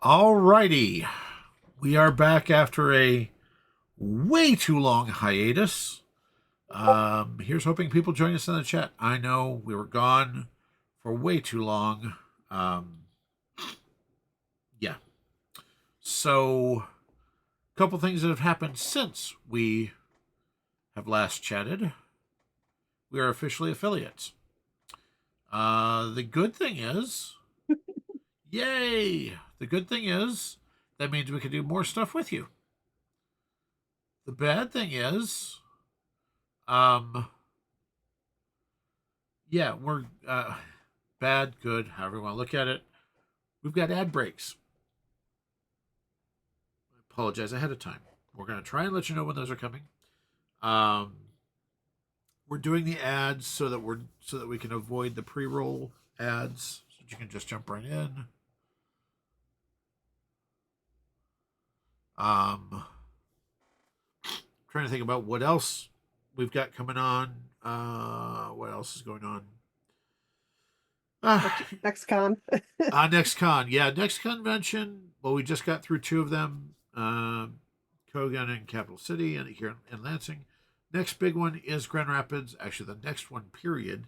Alrighty, we are back after a way too long hiatus. Here's hoping people join us in the chat. I know we were gone for way too long. Yeah. So, a couple things that have happened since we have last chatted. We are officially affiliates. The good thing is, yay! The good thing is, that means we can do more stuff with you. The bad thing is, Um, yeah, we're bad, good, however you want to look at it. We've got ad breaks. I apologize ahead of time. We're going to try and let you know when those are coming. Um, we're doing the ads so that we can avoid the pre-roll ads, so that you can just jump right in. Trying to think about what else we've got coming on. What else is going on? Next con. Next con. Yeah, next convention. Well, we just got through two of them. Kogan in Capital City and here in Lansing. Next big one is Grand Rapids. Actually, the next one, period,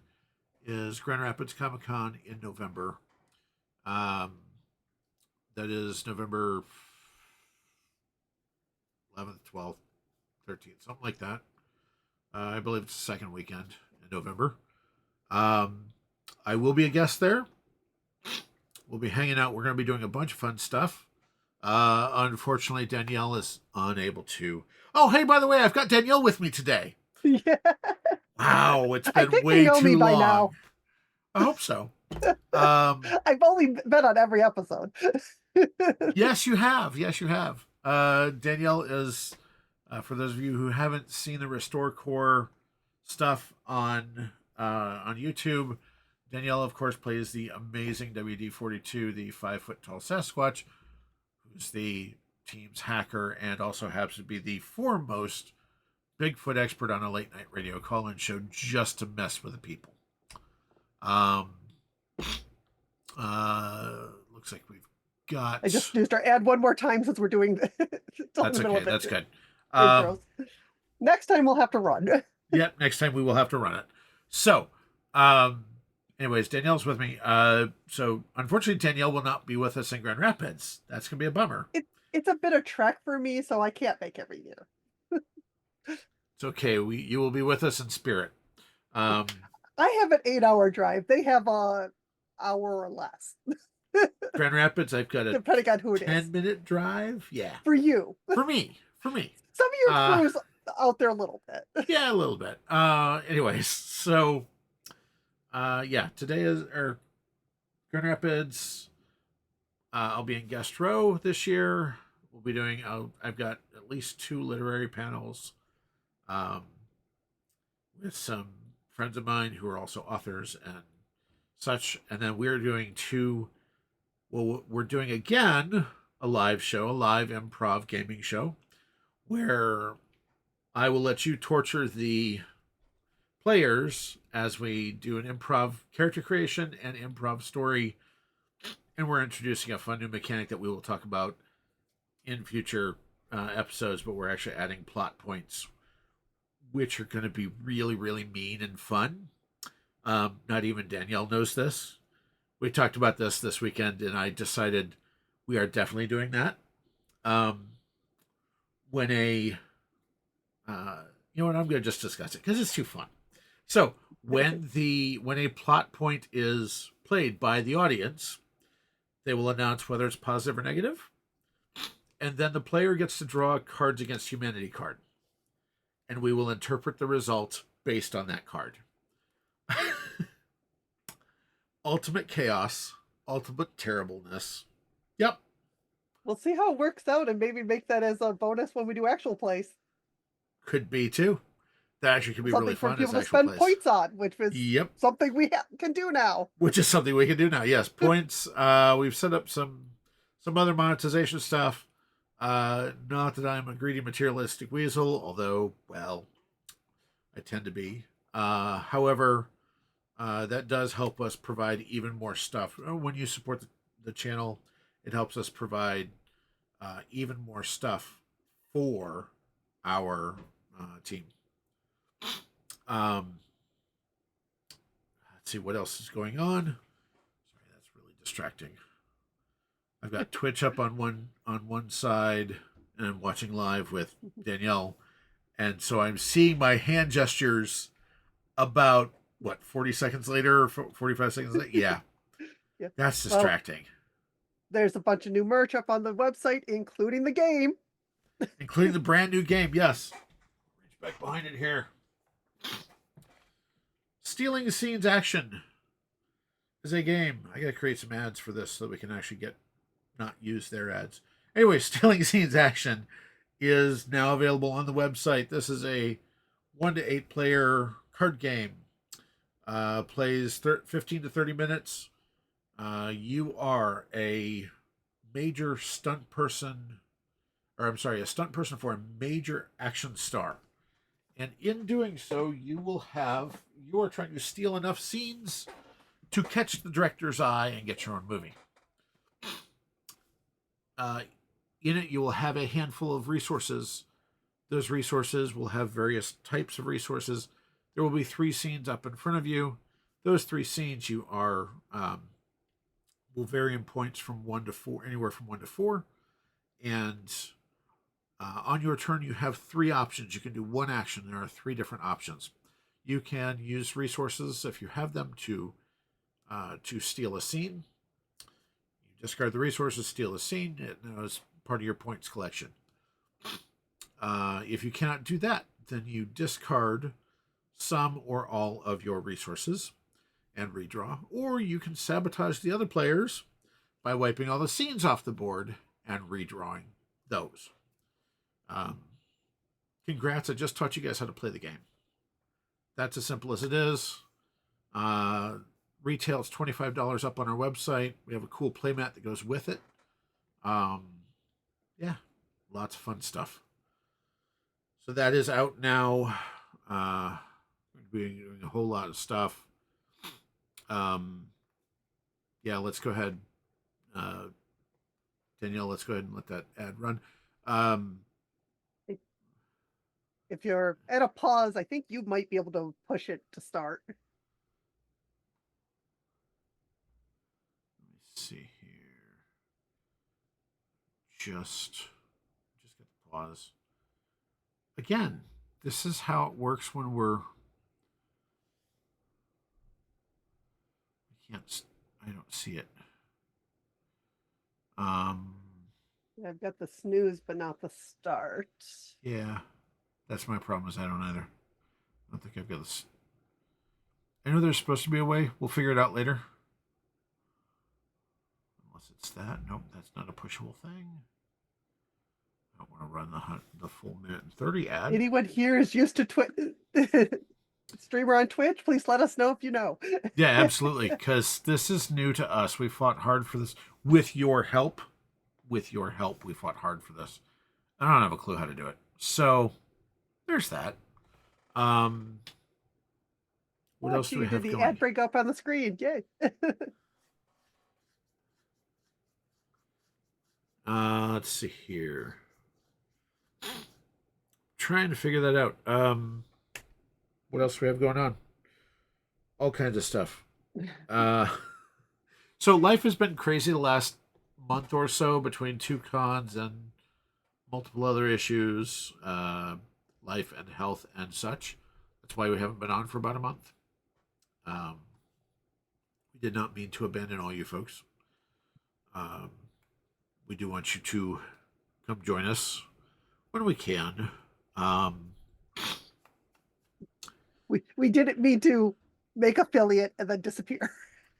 is Grand Rapids Comic Con in November. That is November 11th, 12th, 13th, something like that. I believe it's the second weekend in November. I will be a guest there. We'll be hanging out. We're going to be doing a bunch of fun stuff. Unfortunately, Danielle is unable to. Oh, hey, by the way, I've got Danielle with me today. Yeah. Wow, it's I been think way you know too me by long. now. I hope so. I've only been on every episode. Yes, you have. Yes, you have. Danielle is, for those of you who haven't seen the Restore Core stuff on YouTube, Danielle, of course, plays the amazing WD-42, the 5 foot tall Sasquatch, who's the team's hacker and also happens to be the foremost Bigfoot expert on a late night radio call-in show just to mess with the people. Looks like we've got. I just used our ad one more time since we're doing That's okay. That's good. Intros. Next time we'll have to run. Yep. Next time we will have to run it. So, anyways, Danielle's with me. So unfortunately, Danielle will not be with us in Grand Rapids. That's gonna be a bummer. It's a bit of trek for me, so I can't make every year. It's okay. You will be with us in spirit. I have an 8-hour drive. They have a hour or less. Grand Rapids, I've got a depending on who it is. 10-minute drive. Yeah. For you. For me. Some of your crew's out there a little bit. Yeah, a little bit. Anyways, so yeah, today is Grand Rapids. I'll be in guest row this year. We'll be doing. I've got at least 2 literary panels, with some friends of mine who are also authors and such. And then we're doing 2. Well, we're doing again a live show, a live improv gaming show, where I will let you torture the players as we do an improv character creation and improv story. And we're introducing a fun new mechanic that we will talk about in future episodes, but we're actually adding plot points, which are going to be really, really mean and fun. Not even Danielle knows this. We talked about this weekend, and I decided we are definitely doing that. When you know what, I'm going to just discuss it because it's too fun. So when a plot point is played by the audience, they will announce whether it's positive or negative, and then the player gets to draw a Cards Against Humanity card, and we will interpret the result based on that card. Ultimate chaos, ultimate terribleness. Yep. We'll see how it works out and maybe make that as a bonus when we do actual plays. Could be too. That actually could be something really fun. For people to actual spend plays. Points on, which is something we can do now. Which is something we can do now. Yes, points. We've set up some other monetization stuff. Not that I'm a greedy materialistic weasel, although, well, I tend to be. However, that does help us provide even more stuff when you support the channel it helps us provide even more stuff for our team. Let's see what else is going on. Sorry, that's really distracting. I've got Twitch up on one side, and I'm watching live with Danielle, and so I'm seeing my hand gestures about what 40 seconds later, or 45 seconds later. Yeah, Yeah. that's distracting. There's a bunch of new merch up on the website, including the game. Including the brand new game. Yes, reach back behind it here. Stealing Scenes Action is a game. I gotta create some ads for this so that we can actually not use their ads. Anyway, Stealing Scenes Action is now available on the website. This is a 1 to 8 player card game. Plays 15 to 30 minutes. You are a major stunt person, or I'm sorry, a stunt person for a major action star. And in doing so, you are trying to steal enough scenes to catch the director's eye and get your own movie. In it, you will have a handful of resources. Those resources will have various types of resources. There will be 3 scenes up in front of you. Those 3 scenes you are will vary in points from 1 to 4, anywhere from 1 to 4. And on your turn, you have 3 options. You can do one action. There are 3 different options. You can use resources if you have them to steal a scene. You discard the resources, steal a scene. It is part of your points collection. If you cannot do that, then you discard some or all of your resources and redraw, or you can sabotage the other players by wiping all the scenes off the board and redrawing those. Congrats, I just taught you guys how to play the game. That's as simple as it is. Retail's $25 up on our website. We have a cool playmat that goes with it. Yeah, lots of fun stuff. So that is out now. We're doing a whole lot of stuff. Yeah, let's go ahead. Danielle, let's go ahead and let that ad run. If you're at a pause, I think you might be able to push it to start. Let me see here. Just get the pause. Again, this is how it works when I don't see it. I've got the snooze, but not the start. Yeah, that's my problem. Is I don't either. I don't think I've got this. I know there's supposed to be a way. We'll figure it out later. Unless it's that. Nope, that's not a pushable thing. I don't want to run the full minute and 30 ad. Anyone here is used to streamer on Twitch? Please let us know if you know. Yeah, absolutely. Because this is new to us. We fought hard for this with your help. With your help, we fought hard for this. I don't have a clue how to do it. So there's that. What else do we have the going? ad break up on the screen. Yay. Let's see here. Trying to figure that out. What else do we have going on? All kinds of stuff. So life has been crazy the last month or so between 2 cons and multiple other issues, life and health and such. That's why we haven't been on for about a month. We did not mean to abandon all you folks. We do want you to come join us when we can. We didn't mean to make affiliate and then disappear.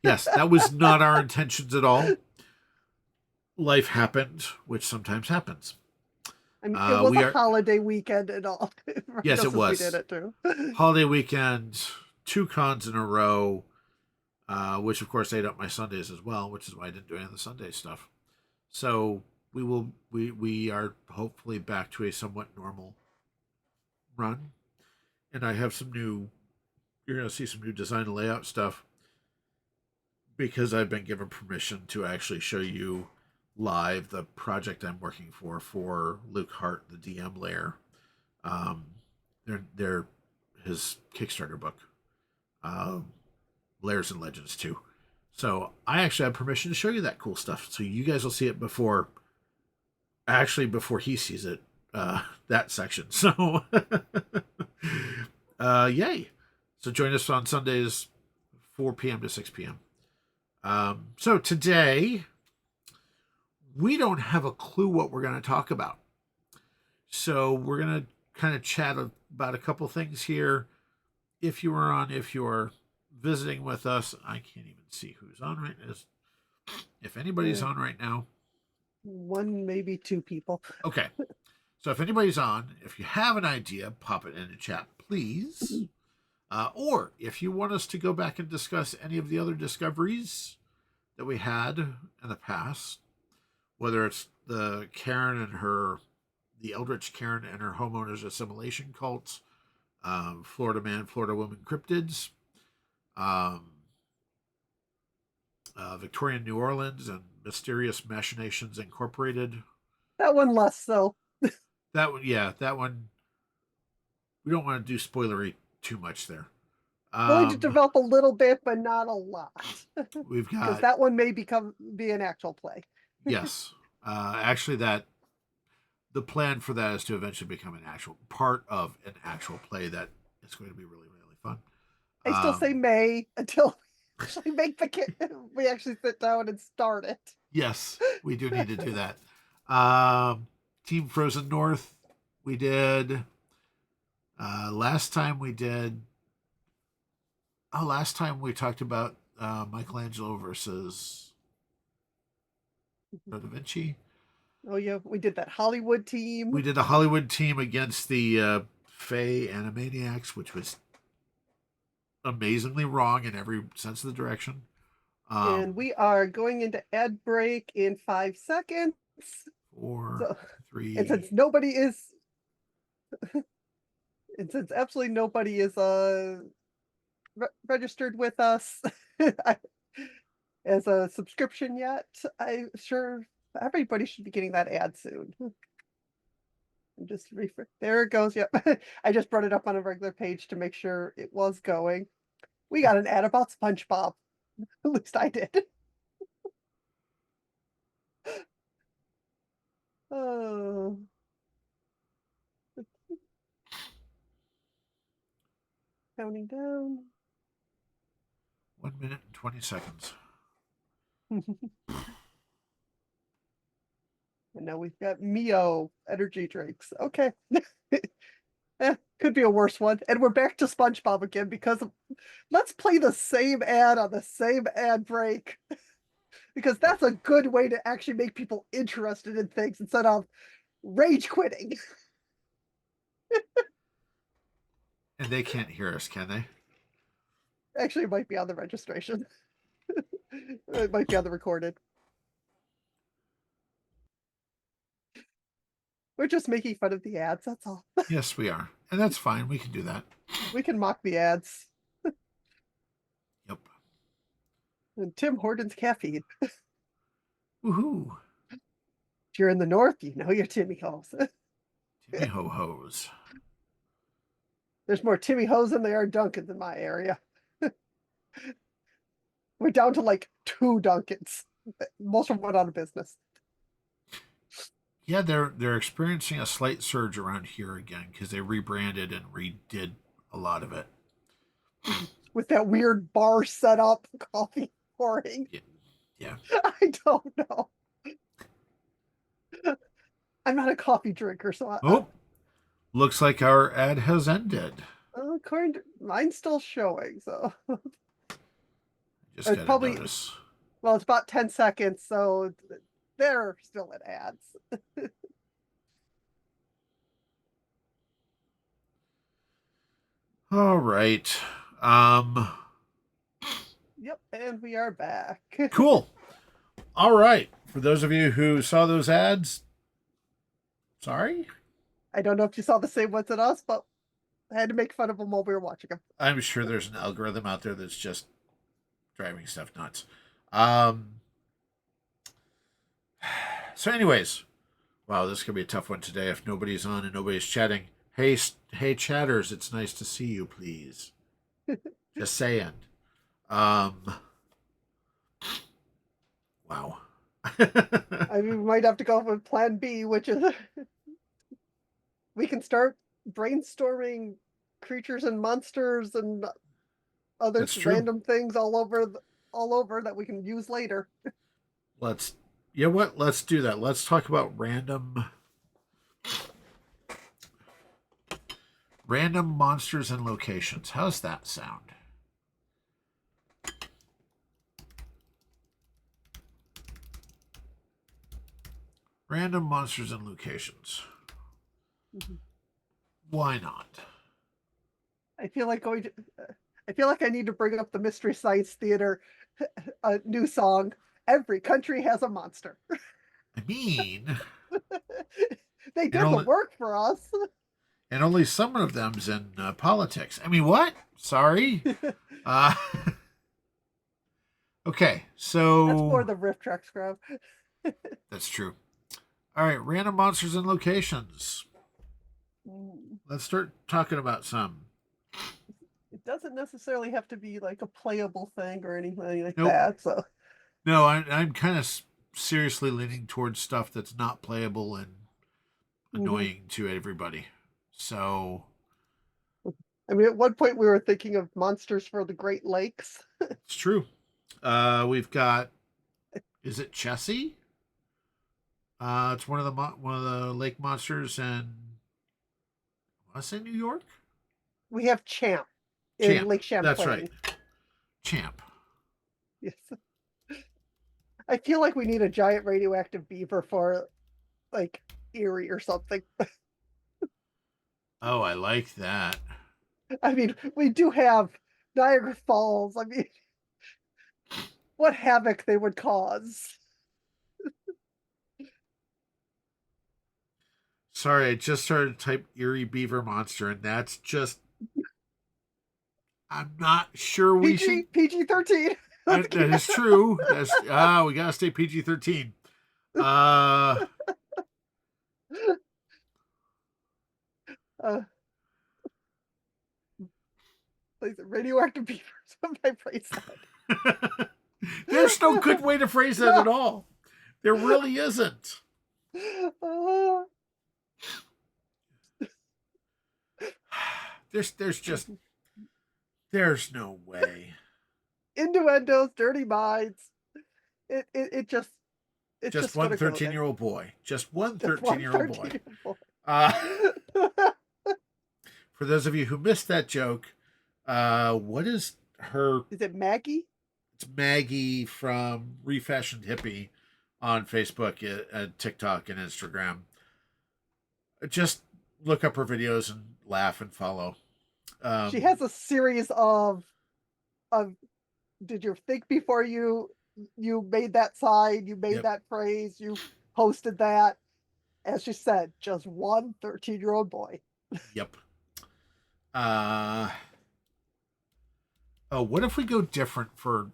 Yes, that was not our intentions at all. Life happened, which sometimes happens. I mean, it was a holiday weekend and all. Yes, it was. We did it too. Holiday weekend, 2 cons in a row, which of course ate up my Sundays as well, which is why I didn't do any of the Sunday stuff. So we are hopefully back to a somewhat normal run, and I have you're going to see some new design and layout stuff because I've been given permission to actually show you live the project I'm working for Luke Hart, the DM layer. Um, they're his Kickstarter book, um, Layers and Legends too. So I actually have permission to show you that cool stuff. So you guys will see it before he sees it, that section. So yay. So join us on Sundays, 4 p.m. to 6 p.m. So today, we don't have a clue what we're going to talk about. So we're going to kind of chat about a couple things here. If you're visiting with us, I can't even see who's on right now. If anybody's on right now. One, maybe two people. Okay. So if anybody's on, if you have an idea, pop it in the chat, please. Or if you want us to go back and discuss any of the other discoveries that we had in the past, whether it's the Eldritch Karen and her homeowners assimilation cults, Florida Man, Florida Woman cryptids, Victorian New Orleans and Mysterious Machinations Incorporated. That one less so. That one. We don't want to do spoilery too much there. Willing to develop a little bit, but not a lot. We've got because that one may be an actual play. Yes, actually, the plan for that is to eventually become an actual part of an actual play that is going to be really, really fun. I still say may until we actually we actually sit down and start it. Yes, we do need to do that. Team Frozen North, we did. Last time we talked about Michelangelo versus Da Vinci. Oh yeah, we did that Hollywood team. We did a Hollywood team against the Fae Animaniacs, which was amazingly wrong in every sense of the direction. And we are going into ad break in 5 seconds. 4, 3. And since absolutely nobody is registered with us as a subscription yet, I'm sure everybody should be getting that ad soon. And just there it goes. Yep. I just brought it up on a regular page to make sure it was going. We got an ad about SpongeBob. At least I did. Oh. Counting down. 1 minute and 20 seconds. And now we've got Mio energy drinks. Okay. Could be a worse one. And we're back to SpongeBob again because let's play the same ad on the same ad break. Because that's a good way to actually make people interested in things instead of rage quitting. And they can't hear us, can they? Actually, it might be on the registration. It might be on the recorded. We're just making fun of the ads, that's all. Yes, we are. And that's fine. We can do that. We can mock the ads. Yep. And Tim Hortons caffeine. Woohoo. If you're in the north, you know your Timmy Hoes. Timmy Ho-Hos. There's more Timmy Hoes than there are Dunkins in my area. We're down to like 2 Dunkins. Most of them went out of business. Yeah, they're experiencing a slight surge around here again because they rebranded and redid a lot of it. With that weird bar setup, coffee pouring. Yeah. I don't know. I'm not a coffee drinker, so looks like our ad has ended. According to mine's still showing, so just gotta probably notice. Well, it's about 10 seconds, so they're still at ads. All right. Yep, and we are back. Cool. All right. For those of you who saw those ads, sorry. I don't know if you saw the same ones as us, but I had to make fun of them while we were watching them. I'm sure there's an algorithm out there that's just driving stuff nuts. So, anyways, wow, this is gonna be a tough one today if nobody's on and nobody's chatting. Hey, hey, chatters, it's nice to see you. Please, just saying. Um, wow. I mean, we might have to go with Plan B, which is we can start brainstorming creatures and monsters and other That's true. random things all over that we can use later. Let's, you know what? Let's do that. Let's talk about random monsters and locations. How's that sound? Random monsters and locations. Why not? I feel like I feel like I need to bring up the Mystery Science Theater a new song. Every country has a monster. I mean, They did only- the work for us. and only some of them's in politics. I mean, what? Sorry. Uh, okay, so That's more the riff track scrub. that's true. All right, random monsters and locations. Let's start talking about some. It doesn't necessarily have to be like a playable thing or anything like Nope. that. So No, I'm kind of seriously leaning towards stuff that's not playable and annoying to everybody. So, I mean, at one point we were thinking of monsters for the Great Lakes. it's true. We've got, is it Chessie? It's one of the lake monsters in, I want to say New York. We have Champ in Lake Champlain. That's right. Champ. Yes. I feel like we need a giant radioactive beaver for like Erie or something. Oh, I like that. I mean, we do have Niagara Falls. I mean, what havoc they would cause. Sorry, I just started to type Erie Beaver Monster, and that's just. I'm not sure we should. PG-13. That is true. That's we gotta stay PG-13. Like radioactive beavers. My phrase that. There's no good way to phrase that at all. There really isn't. There's no way. Innuendos, dirty minds. It just one gonna go there. 13-year-old boy. Just one Just one 13-year-old boy. 13-year-old boy. For those of you who missed that joke, what is her? Is it Maggie? It's Maggie from Refashioned Hippie on Facebook, TikTok, and Instagram. Just look up her videos and laugh and follow. She has a series of did you think before you made that sign, you made that phrase, you posted that. As she said, just one 13-year-old boy. Yep. Oh, what if we go different for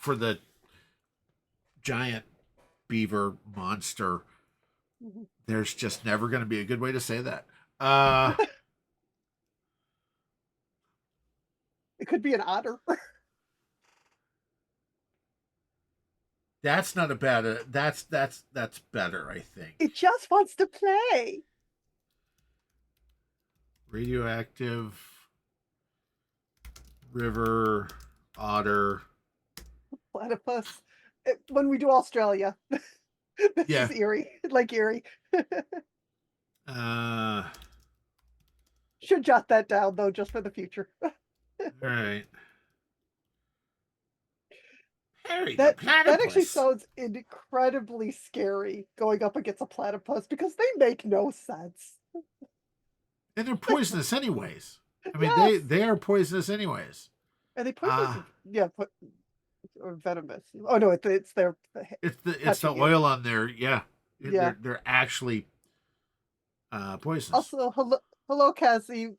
the giant beaver monster? There's just never going to be a good way to say that. It could be an otter. That's not a bad. That's better, I think. It just wants to play. Radioactive river otter. Platypus. When we do Australia. This is Erie. Like Erie. Should jot that down though, just for the future. All right. Harry, that actually sounds incredibly scary, going up against a platypus, because they make no sense. And they're poisonous anyways. I mean, they are poisonous anyways. Are they poisonous? Or venomous. Oh no, it's their. It's the oil on there. Yeah. They're actually poisonous. Also, hello, Cassie.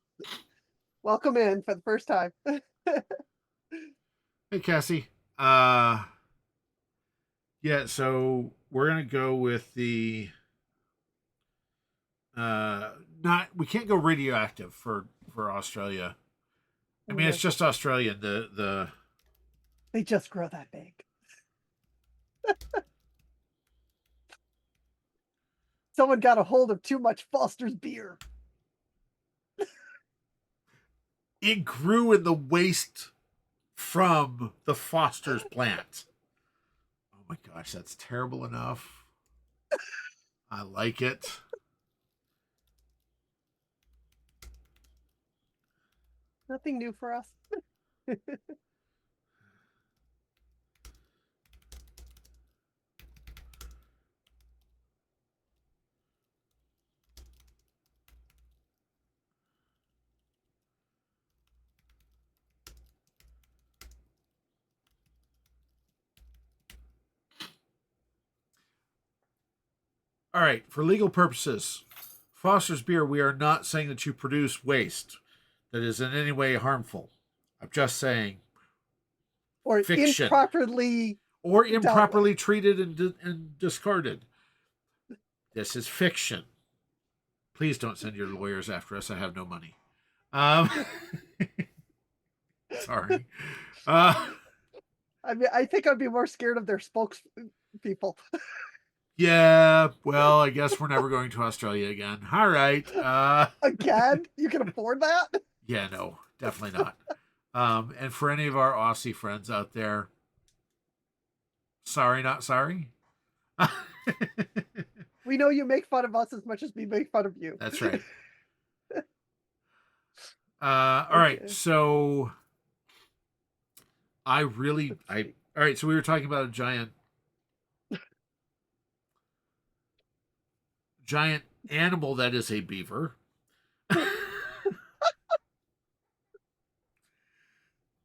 Welcome in for the first time. Hey, Cassie. Yeah, so we're gonna go with the not we can't go radioactive for Australia. I Oh, mean, it's that's just Australian. The they just grow that big. Someone got a hold of too much Foster's beer. it grew in the waste from the Foster's plant. Oh my gosh, that's terrible enough. I like it. Nothing new for us. All right, for legal purposes, Foster's beer, we are not saying that you produce waste that is in any way harmful. I'm just saying Or fiction improperly or dealt with. improperly treated and discarded. This is fiction. Please don't send your lawyers after us. I have no money. Um, sorry. Uh, I mean, I think I'd be more scared of their spokespeople. yeah, well, I guess we're never going to Australia again. All right. Again, you can afford that? Yeah, no, definitely not. And for any of our Aussie friends out there, sorry, not sorry. We know you make fun of us as much as we make fun of you. That's right. All right. Okay. So Let's see. all right. So we were talking about a giant animal that is a beaver.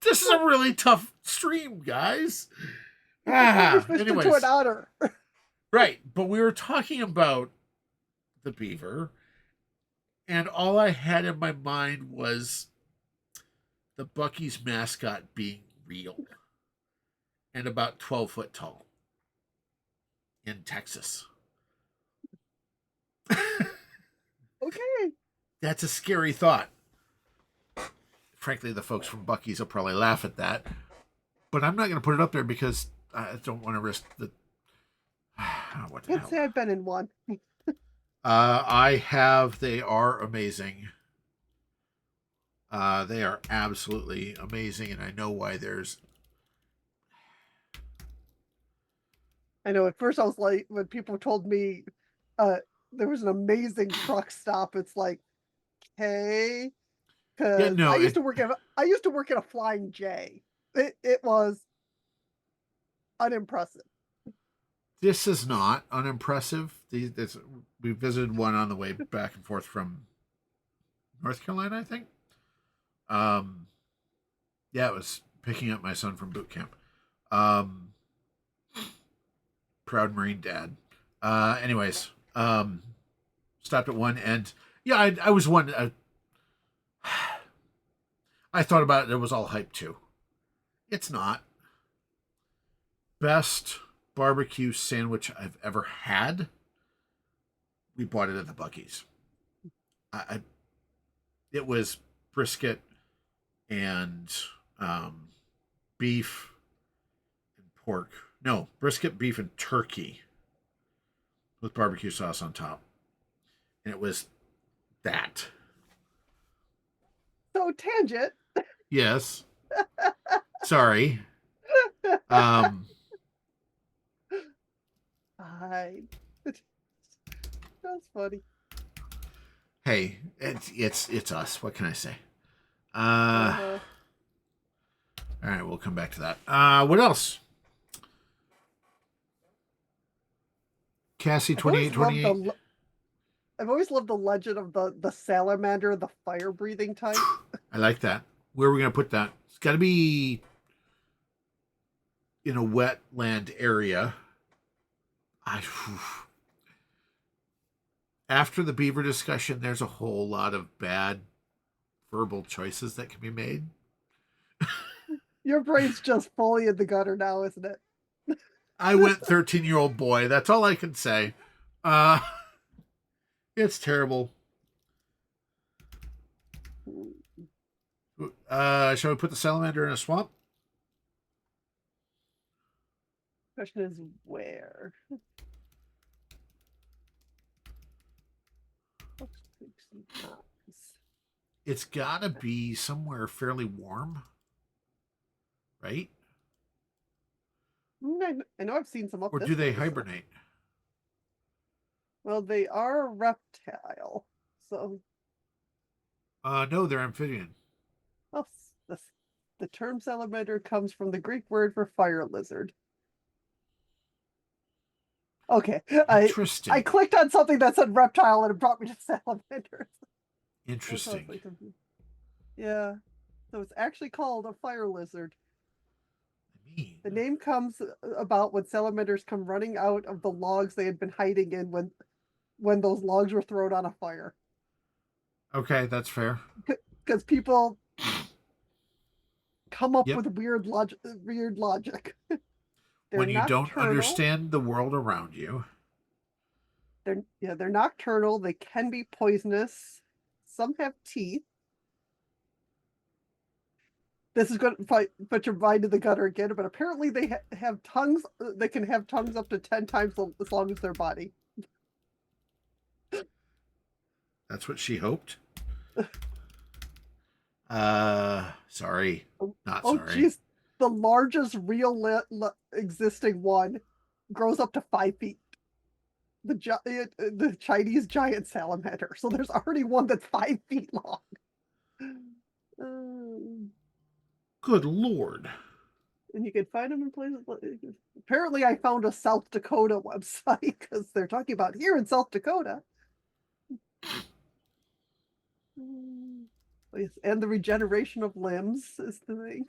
This is a really tough stream, guys. We switched into an Anyways, otter. right. But we were talking about the beaver, and all I had in my mind was the Bucky's mascot being real and about 12 foot tall in Texas. Okay. That's a scary thought. Frankly, the folks from Bucky's will probably laugh at that, but I'm not going to put it up there because I don't want to risk the. What the Can't hell? say I've been in one. I have. They are amazing. They are absolutely amazing, and I know why there's. I know at first I was like, when people told me uh there was an amazing truck stop, it's like, okay. Yeah, Because no, I used to work at a Flying J. It was unimpressive. this is not unimpressive. We visited one on the way back and forth from North Carolina, I think. Um, yeah, it was picking up my son from boot camp. Um, proud Marine dad. Anyways, stopped at one, and yeah, I was one. I thought about it. It was all hype too. It's not. Best barbecue sandwich I've ever had. We bought it at the Bucky's. I it was brisket and um, beef and pork. No, brisket, beef, and turkey with barbecue sauce on top. And it was that. So tangent. Yes. Sorry. Um, I That's funny. hey, it's us. What can I say? Uh-huh. All right, we'll come back to that. What else? Cassie I've twenty eight always twenty loved eight. I've always loved the legend of the salamander, the fire breathing type. I like that. Where are we gonna put that? It's got to be in a wetland area. I after the beaver discussion, there's a whole lot of bad verbal choices that can be made. Your brain's just fully in the gutter now, isn't it? I went 13-year-old boy. That's all I can say. Uh, it's terrible. Shall we put the salamander in a swamp? Question is where? It's gotta be somewhere fairly warm, right? I know I've seen some up Or this do they way, so- hibernate? Well, they are a reptile, so No, they're amphibian. well, the term salamander comes from the Greek word for fire lizard. Okay, I Interesting. clicked on something that said reptile and it brought me to salamanders. Interesting. Yeah, so it's actually called a fire lizard. I mean, The name comes about when salamanders come running out of the logs they had been hiding in when those logs were thrown on a fire. okay, that's fair. Because people come up Yep. with weird logic. They're When you don't nocturnal. understand the world around you. They're nocturnal. They can be poisonous. Some have teeth. This is going to put your mind in the gutter again, but apparently they have tongues. They can have tongues up to 10 times as long as their body. That's what she hoped. Sorry. Not Oh, sorry. geez. The largest real existing one grows up to 5 feet. The Chinese giant salamander. So there's already one that's 5 feet long. Good Lord. And you can find them in places. Apparently, I found a South Dakota website because they're talking about here in South Dakota. Yes, and the regeneration of limbs is the thing.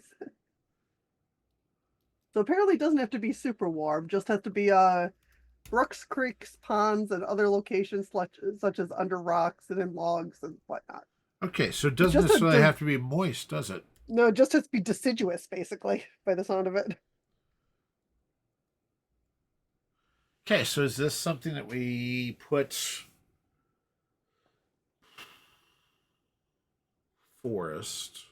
So apparently, it doesn't have to be super warm. Just has to be brooks, creeks, ponds, and other locations such as under rocks and in logs and whatnot. Okay, so it doesn't necessarily have to be moist, does it? No, it just has to be deciduous, basically, by the sound of it. Okay, so is this something that we put forest?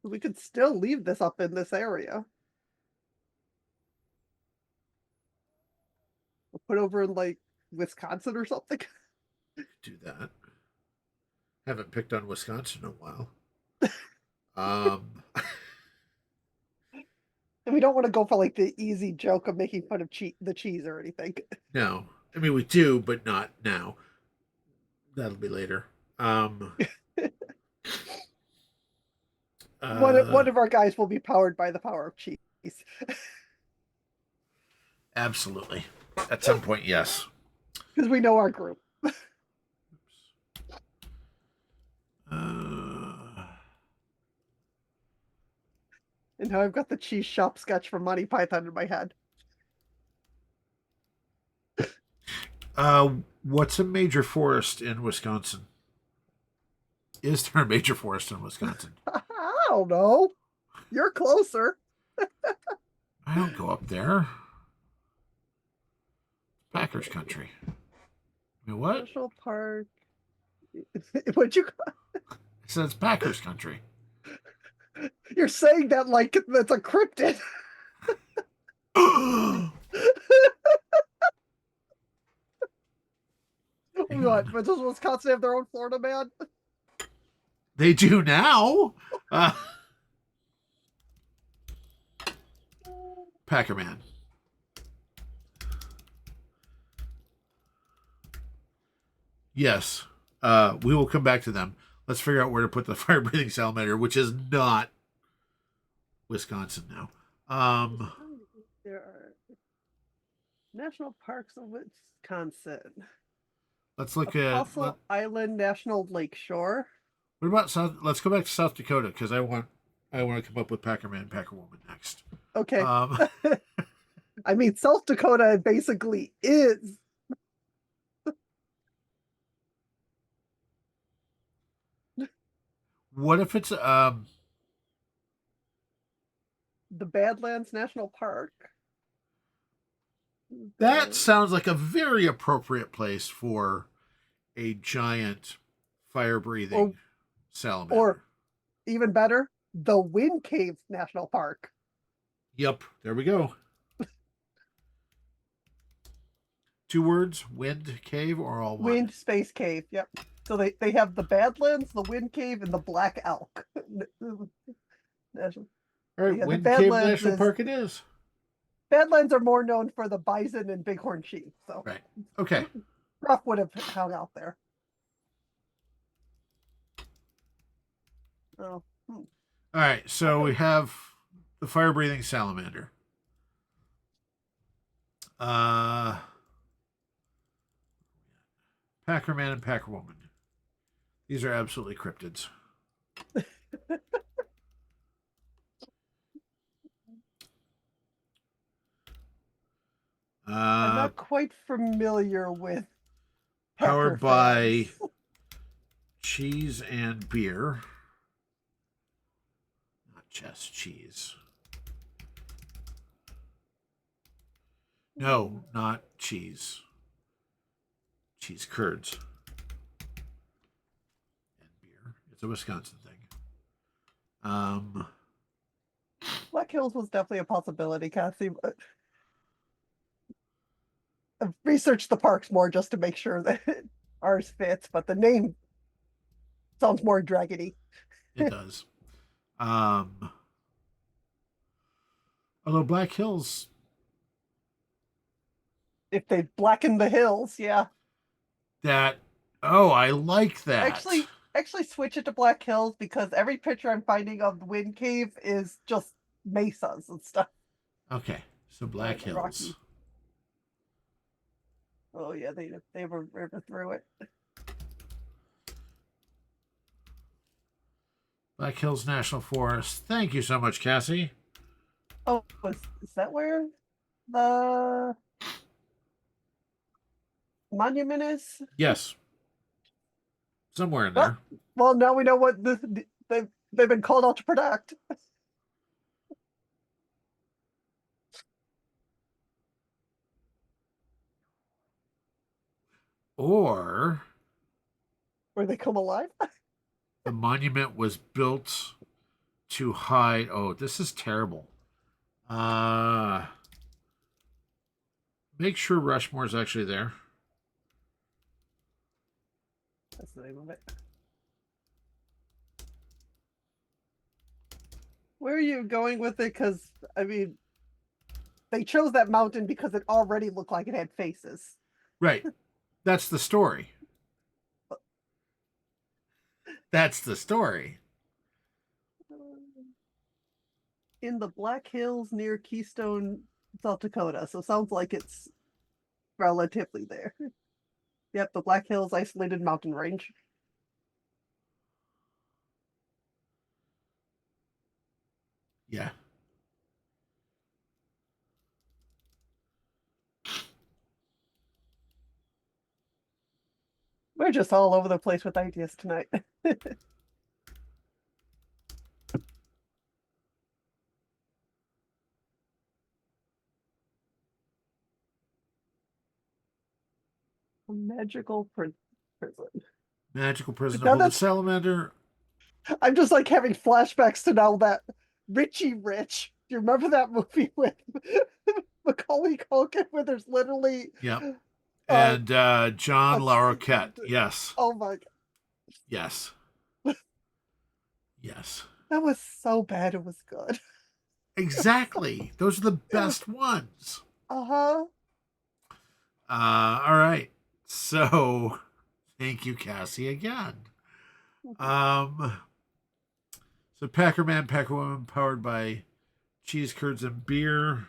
We could still leave this up in this area. We'll put over in like Wisconsin or something. Do that. Haven't picked on Wisconsin in a while. And we don't want to go for like the easy joke of making fun of the cheese or anything. No. I mean, we do, but not now. That'll be later. One of our guys will be powered by the power of cheese. Absolutely. At some point, yes. Because we know our group. And now I've got the cheese shop sketch from Monty Python in my head. What's a major forest in Wisconsin? Is there a major forest in Wisconsin? I don't know. You're closer. I don't go up there. Packers country. I mean, what? National Park. What'd you call it? I said it's Packers country. You're saying that like that's a cryptid. What? But does Wisconsin have their own Florida man? They do now. Packer man. Yes. We will come back to them. Let's figure out where to put the fire breathing salamander, which is not Wisconsin now. There are national parks of Wisconsin. Let's look Apostle Island National Lakeshore. What about South? Let's go back to South Dakota because I want to come up with Packerman, Packerwoman next. Okay. I mean, South Dakota basically is. What if it's the Badlands National Park. That sounds like a very appropriate place for a giant fire-breathing salamander. Or even better, the Wind Cave National Park. Yep, there we go. 2 words, wind cave, or all one? Wind Space Cave. Yep. So they have the Badlands, the Wind Cave, and the Black Elk. All right, Yeah, the Wind Cave Badlands National Park it is. Badlands are more known for the bison and bighorn sheep. So Right. Okay. Ruff would have hung out there. Oh. All right, so we have the fire-breathing salamander. Packerman and Packerwoman. These are absolutely cryptids. I'm not quite familiar with Powered Packer by fans. cheese and beer. Not just cheese. No, not cheese. Cheese curds. And beer. It's a Wisconsin thing. Black Hills was definitely a possibility, Cassie. But I've researched the parks more just to make sure that ours fits, but the name sounds more dragony. It does. Although Black Hills, If they blacken the hills, yeah. I like that. Actually switch it to Black Hills because every picture I'm finding of the Wind Cave is just mesas and stuff. Okay, so Black Hills. Rocky. Oh yeah, they have a river through it. Black Hills National Forest. Thank you so much, Cassie. Oh, is that where the monument is? Yes. Somewhere in there. Well, now we know what they've been called out to protect. Or Where they come alive. the monument was built to hide. Oh, this is terrible. Make sure Rushmore's actually there. That's the name of it. Where are you going with it? Because I mean, they chose that mountain because it already looked like it had faces. Right. That's the story. That's the story. In the Black Hills near Keystone, South Dakota. So sounds like it's relatively there. Yep, the Black Hills Isolated Mountain Range. Yeah. We're just all over the place with ideas tonight. A magical prison. Magical prison Now to hold a that's- salamander. I'm just like having flashbacks to now that Richie Rich. Do you remember that movie with Macaulay Culkin where there's literally Yep. And John that's- Larroquette. Yes. oh my god. Yes. Yes. That was so bad it was good. Exactly. Those are the best ones. Uh-huh. All right. So thank you, Cassie, again. So Packerman, Packerwoman, powered by cheese curds and beer.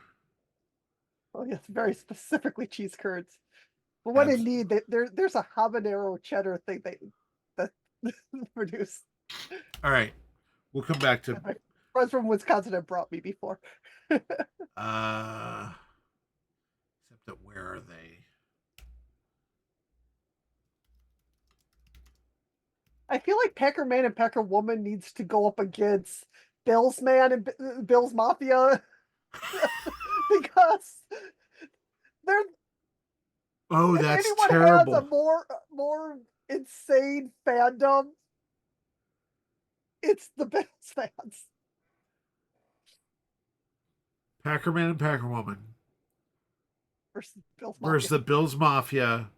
Oh yes, very specifically cheese curds. But what in need, there's a habanero cheddar thing that produce. All right. We'll come back to My friends from Wisconsin have brought me before. except that where are they? I feel like Packer Man and Packer Woman needs to go up against Bills Man and Bills Mafia because they're Oh, if that's anyone has a terrible. more insane fandom, it's the Bills fans. Packerman and Packerwoman Versus Bills versus Mafia. the Bills Mafia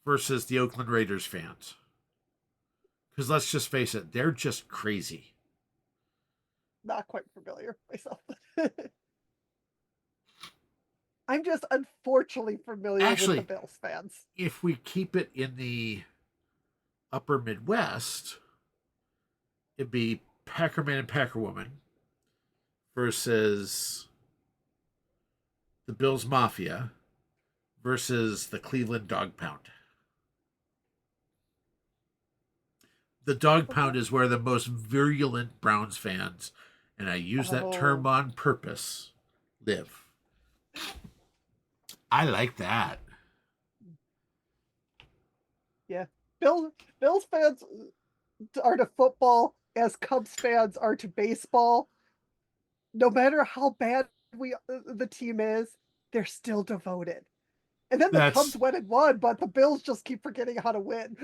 versus the Oakland Raiders fans. Because let's just face it, they're just crazy. Not quite familiar myself. I'm just unfortunately familiar with the Actually, Bills fans. if we keep it in the upper Midwest, it'd be Packerman and Packerwoman versus the Bills Mafia versus the Cleveland Dog Pound. The Dog Pound Okay. is where the most virulent Browns fans, and I use that term Oh, on purpose, live. I like that. yeah. Bills fans are to football as Cubs fans are to baseball. No matter how bad the team is, they're still devoted. And then the Cubs That's went and won, but the Bills just keep forgetting how to win.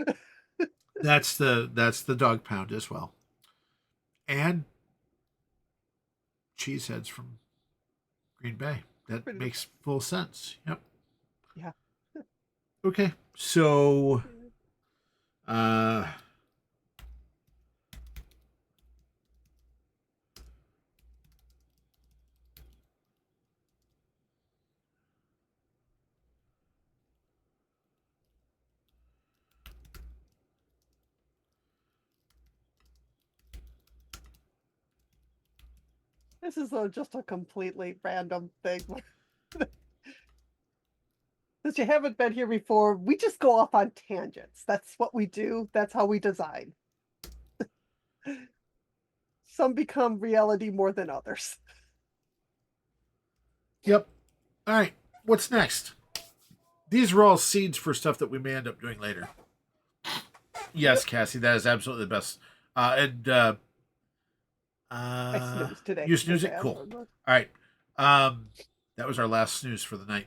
that's the Dog Pound as well. And Cheeseheads from Green Bay. That Pretty much. makes full sense. Yep. Yeah. Okay. So uh This is just a completely random thing. Since you haven't been here before, we just go off on tangents. That's what we do. That's how we design. Some become reality more than others. yep. All right. What's next? These are all seeds for stuff that we may end up doing later. Yes, Yep. Cassie, that is absolutely the best. And I snoozed today. you My snooze it? bad. Cool. All right. That was our last snooze for the night.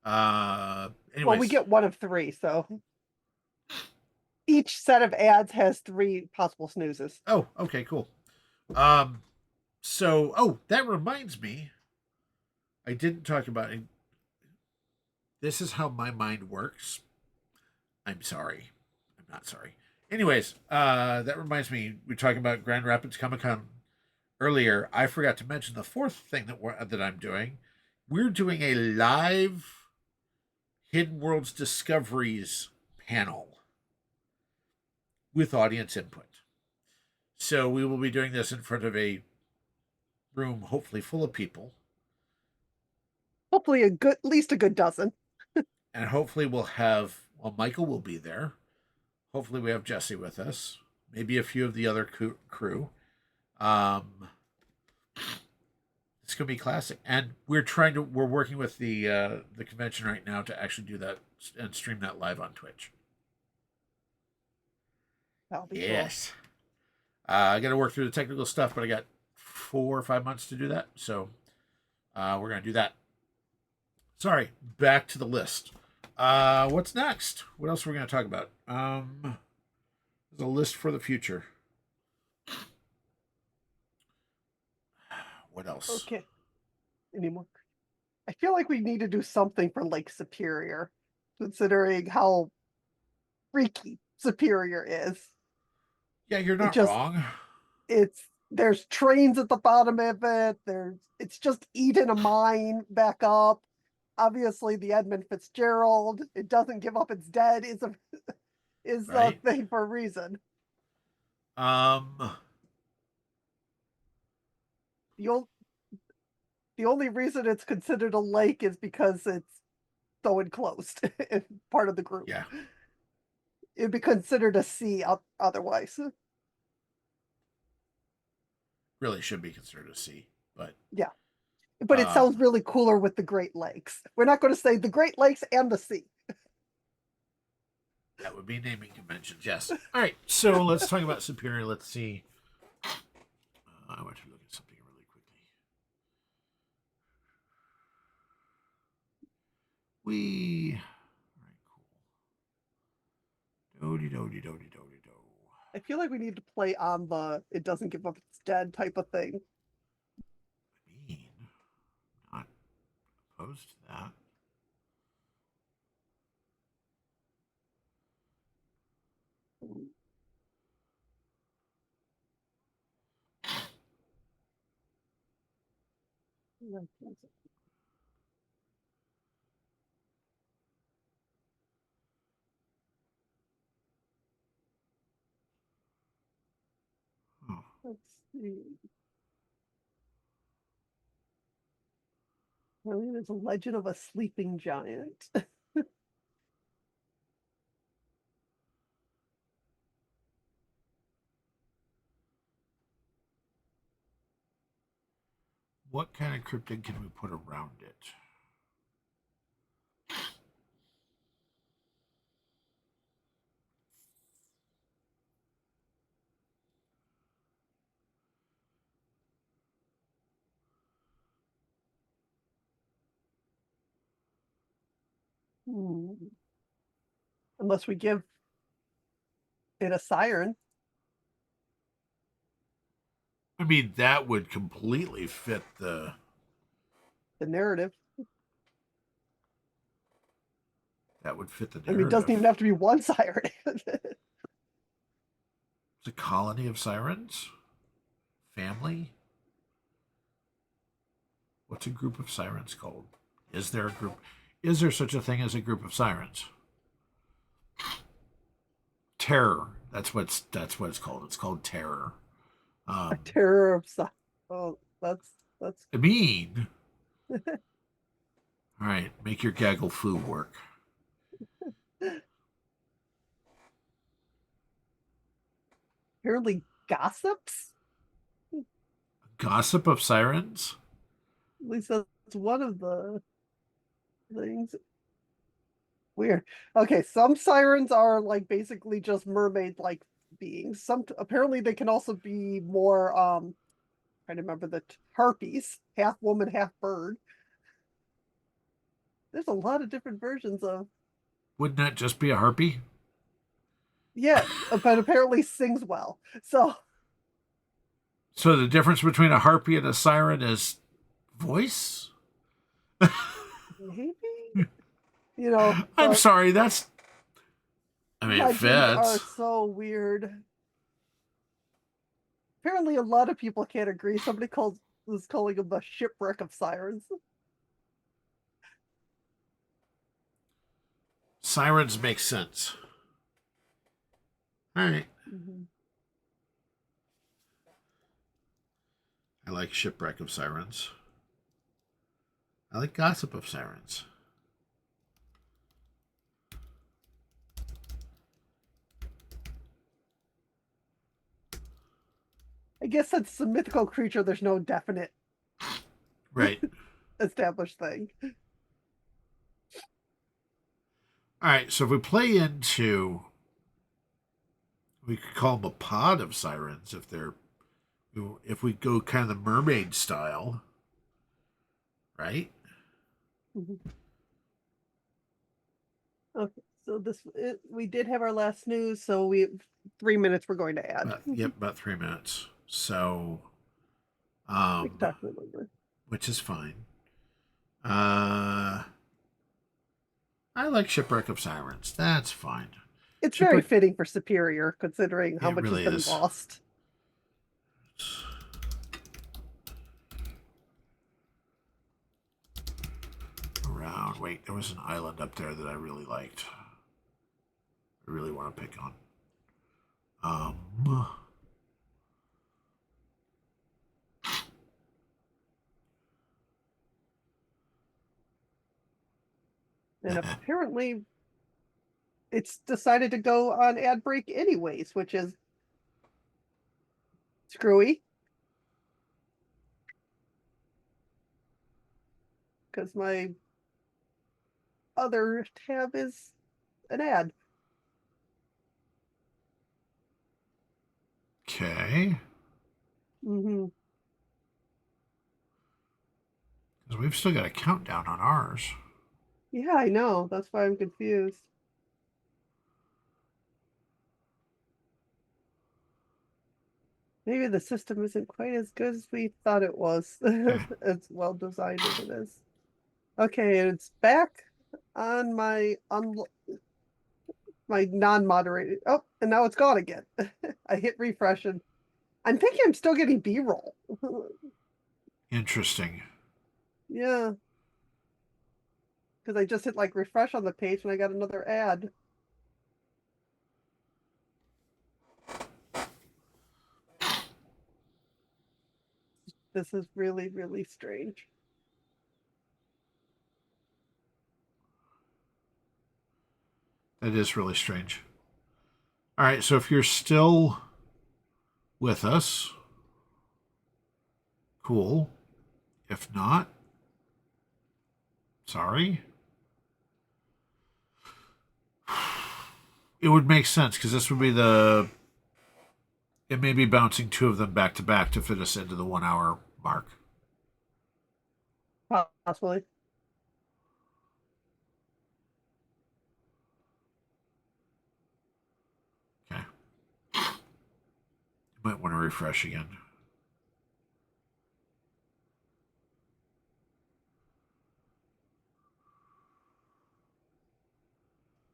Well, we Anyways. get one of three, so each set of ads has three possible snoozes. Oh, okay, cool. Um, so that reminds me, I didn't talk about it. This is how my mind works. I'm sorry. I'm not sorry. Anyways, that reminds me, we were talking about Grand Rapids Comic Con earlier. I forgot to mention the fourth thing that I'm doing. We're doing a live Hidden Worlds Discoveries panel with audience input. So we will be doing this in front of a room, hopefully full of people, Hopefully, at least a good dozen. and hopefully we'll have. Well, Michael will be there. Hopefully we have Jesse with us. Maybe a few of the other crew. It's gonna be classic, and we're working with the convention right now to actually do that and stream that live on Twitch. That'll be Yes. I got to work through the technical stuff, but I got 4 or 5 months to do that, so we're gonna do that. Sorry, back to the list. What's next? What else are we gonna talk about? There's a list for the future. What cool. else? Okay. Anymore? I feel like we need to do something for Lake Superior, considering how freaky Superior is. Yeah, you're It not just wrong. there's trains at the bottom of it. It's just eating a mine back up. Obviously, the Edmund Fitzgerald, it doesn't give up its dead, is a Right? thing for a reason. Um, The only the only reason it's considered a lake is because it's so enclosed in part of the group. yeah, It'd be considered a sea otherwise. really should be considered a C, but Yeah. But it sounds really cooler with the Great Lakes. We're not going to say the Great Lakes and the sea. that would be naming conventions. Yes. All right. So let's talk about Superior. Let's see. I went to look Whee! All right, cool. Dody dody dody dody do. I feel like we need to play on the it doesn't give up its dead type of thing. I mean, not opposed to that. Oh, Let's see. Apparently there's a legend of a sleeping giant. what kind of cryptid can we put around it? Unless we give it a siren. I mean, that would completely fit the Narrative. That would fit the I mean, narrative. it doesn't even have to be one siren. It's a colony of sirens? Family? What's a group of sirens called? Is there a group? Is there such a thing as a group of sirens? Terror. That's what it's called. It's called terror. A terror of siren. Oh, that's. I mean, all right, make your gaggle foo work. Apparently gossips. Gossip of sirens. At least that's one of the things. Weird. Okay, some sirens are like basically just mermaid-like beings. Some apparently they can also be more trying to remember the harpies, half woman, half bird. There's a lot of different versions of. Wouldn't that just be a harpy? Yeah, but apparently sings well. So the difference between a harpy and a siren is voice? maybe you know. I'm sorry, that's. I mean, it Legends are fits. so weird. Apparently, a lot of people can't agree. Somebody was calling them a shipwreck of sirens. Sirens make sense. All right. I like shipwreck of sirens. I like gossip of sirens. I guess that's a mythical creature. There's no definite Right. established thing. All right. So if we play into, we could call them a pod of sirens if we go kind of the mermaid style, right? Okay, so we did have our last news, so 3 minutes we're going to add. Yep, about 3 minutes. So, which is fine. I like Shipwreck of Sirens. That's fine. It's very fitting for Superior, considering how much really has been lost. Around. Wait, there was an island up there that I really liked. I really want to pick on. And apparently it's decided to go on ad break anyways, which is screwy. Because my other tab is an ad. Okay. Because we've still got a countdown on ours. Yeah, I know. That's why I'm confused. Maybe the system isn't quite as good as we thought it was. Okay. As well designed as it is. Okay, and it's back on my non-moderated. Oh, and now it's gone again. I hit refresh and I'm thinking I'm still getting B-roll. Interesting. Yeah, because I just hit like refresh on the page and I got another ad. This is really, really strange. That is really strange. All right, so if you're still with us, cool. If not, sorry. It would make sense because this would be the. It may be bouncing two of them back to back to fit us into the 1 hour mark. Possibly. Okay. You might want to refresh again.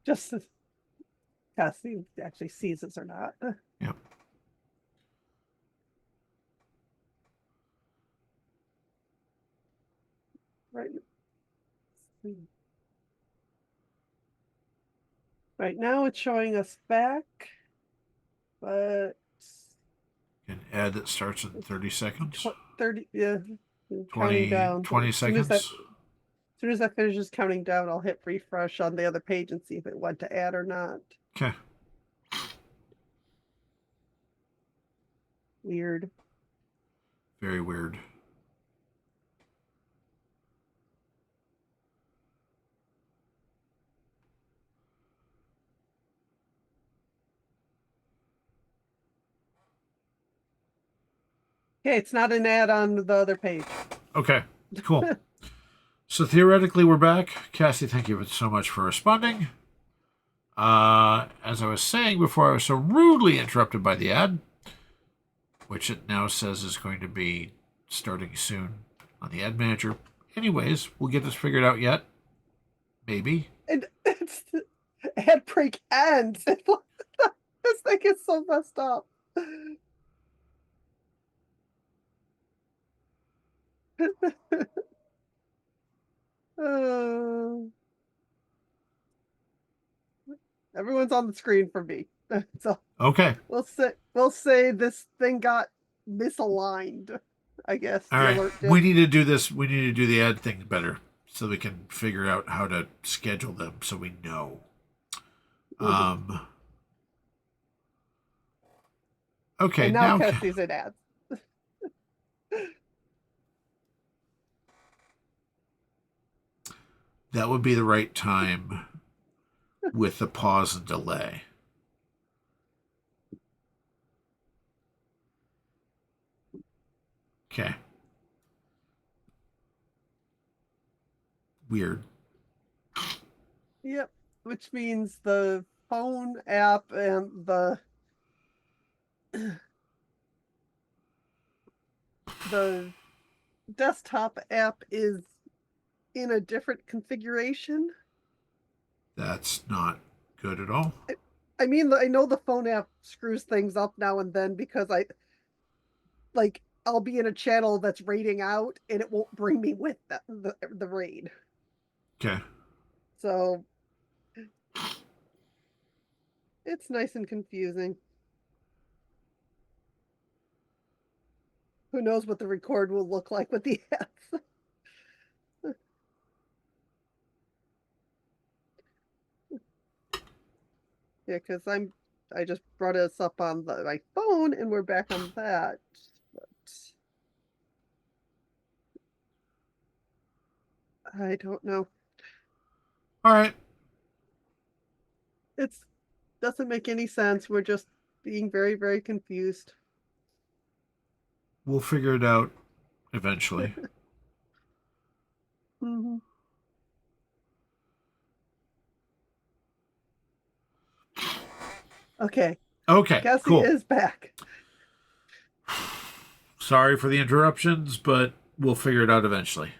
Just to test see if it actually sees this or not. Yep. Right. Right now it's showing us back, but An ad that starts in 30 seconds. 30, yeah, counting 20, down. 20 As soon as that seconds. as soon as that finishes counting down, I'll hit refresh on the other page and see if it went to add or not. Okay. Weird. Very weird. Okay, it's not an ad on the other page. Okay. Cool. So theoretically, we're back. Cassie, thank you so much for responding. As I was saying before, I was so rudely interrupted by the ad, which it now says is going to be starting soon on the ad manager. Anyways, we'll get this figured out yet. Maybe. And it's ad break ends. This thing is so messed up. Uh, everyone's on the screen for me. So Okay. we'll say this thing got misaligned. I guess All the right. alert We did. need to do this. We need to do the ad thing better so we can figure out how to schedule them so we know. Um, okay. And now Now Kessie's in ads. that would be the right time with the pause and delay. Okay. Weird. Yep. Which means the phone app and the desktop app is in a different configuration. That's not good at all. I mean, I know the phone app screws things up now and then because I'll be in a channel that's raiding out and it won't bring me with the raid. Okay. So it's nice and confusing. Who knows what the record will look like with the ads? Yeah, because I just brought us up on my phone and we're back on that. But I don't know. All right. It's doesn't make any sense. We're just being very, very confused. We'll figure it out eventually. Mhm. Okay, Okay, Cassie cool. is back. Sorry for the interruptions, but we'll figure it out eventually.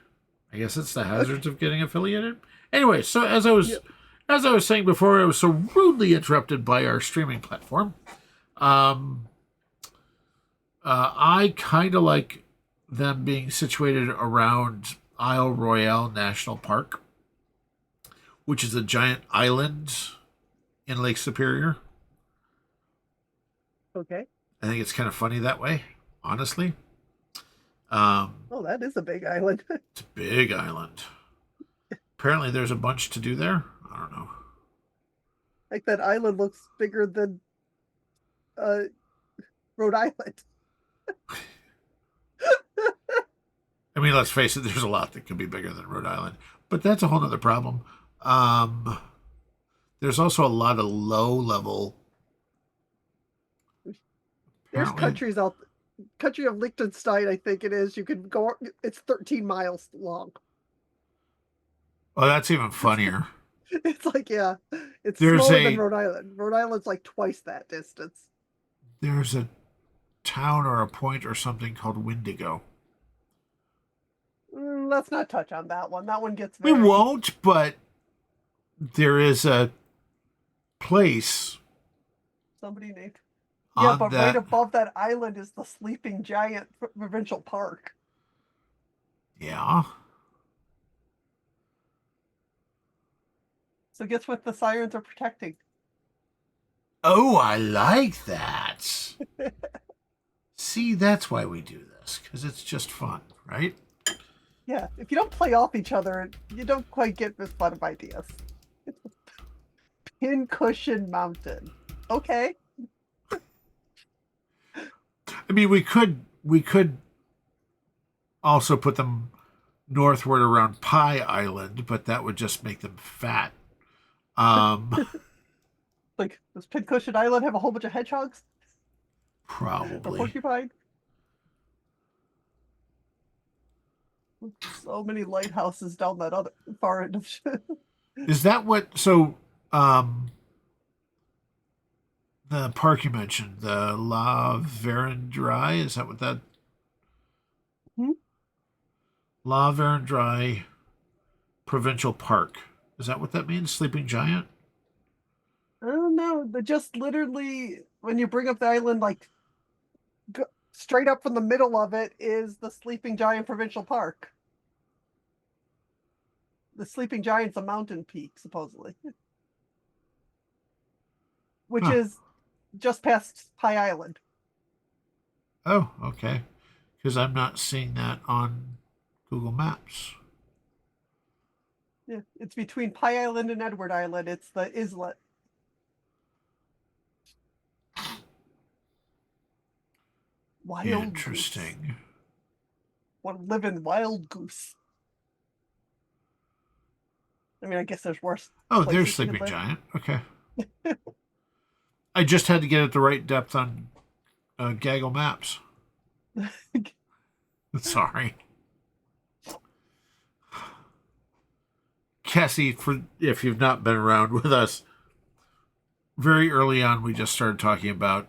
I guess it's the Okay. hazards of getting affiliated. Anyway, so Yep. as I was saying before, I was so rudely interrupted by our streaming platform. Um, I kind of like them being situated around Isle Royale National Park, which is a giant island in Lake Superior. Okay. I think it's kind of funny that way, honestly. Um, Oh, that is a big island. it's a big island. Apparently, there's a bunch to do there. I don't know. Like that island looks bigger than uh Rhode Island. I mean, let's face it, there's a lot that could be bigger than Rhode Island, but that's a whole other problem. Um, there's also a lot of low level. There's Apparently, countries out country of Liechtenstein, I think it is. You can go it's 13 miles long. well, that's even funnier. It's like, yeah, it's There's smaller than a Rhode Island. Rhode Island's like twice that distance. there's a town or a point or something called Windigo. Let's not touch on that one. That one gets We very won't, but there is a place somebody named. Yeah, on but right that. above that island is the Sleeping Giant Provincial Park. Yeah. So guess what the sirens are protecting? Oh, I like that. See, that's why we do this, because it's just fun, right? Yeah, if you don't play off each other, you don't quite get this fun of ideas. Pincushion Mountain. Okay. I mean, we could also put them northward around Pie Island, but that would just make them fat. Um, Like, does Pincushion Island have a whole bunch of hedgehogs? A probably. porcupine? So many lighthouses down that other far end of Is that what? So, the park you mentioned, the La Vérendrye, is that what that? Hmm? La Vérendrye Provincial Park. Is that what that means? Sleeping Giant? I don't know. But just literally, when you bring up the island, like straight up from the middle of it is the Sleeping Giant Provincial Park. The Sleeping Giant's a mountain peak, supposedly, which Huh. is just past Pie Island. Oh, okay. Because I'm not seeing that on Google Maps. Yeah, it's between Pie Island and Edward Island. It's the islet. Wild goose. Interesting. Want to live in wild goose. I mean, I guess there's worse Oh, there's places you could Sleeping live. Giant. Okay. I just had to get it the right depth on Gaggle Maps. Sorry. Cassie, for if you've not been around with us, very early on we just started talking about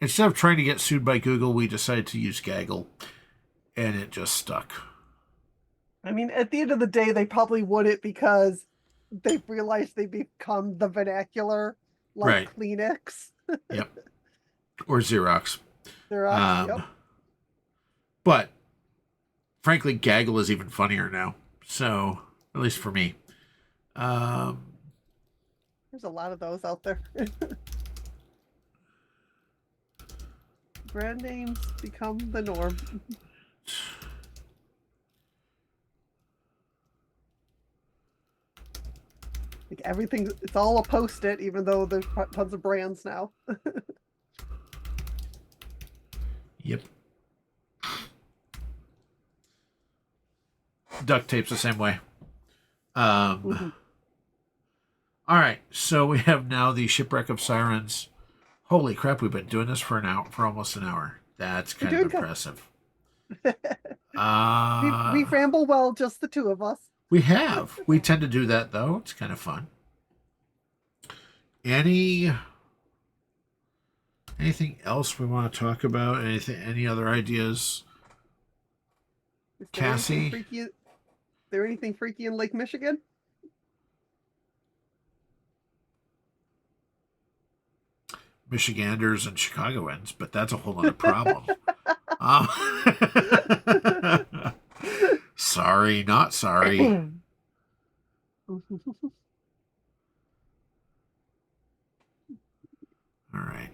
instead of trying to get sued by Google, we decided to use Gaggle, and it just stuck. I mean, at the end of the day, they probably wouldn't because they've realized they become the vernacular, like Right. Kleenex. Yep. Or Xerox. They're Um, but frankly, Gaggle is even funnier now. So, at least for me. Um, there's a lot of those out there. Brand names become the norm. Like everything, it's all a post-it, even though there's tons of brands now. yep. Duct tape's the same way. All right, so we have now the Shipwreck of Sirens. Holy crap, we've been doing this for for almost an hour. That's kind of impressive. We ramble well, just the two of us. We have. We tend to do that though. It's kind of fun. Anything else we want to talk about? Any other ideas? Is there anything Cassie? freaky? Is there anything freaky in Lake Michigan? Michiganders and Chicagoans, but that's a whole other problem. Um, sorry, not sorry. All right.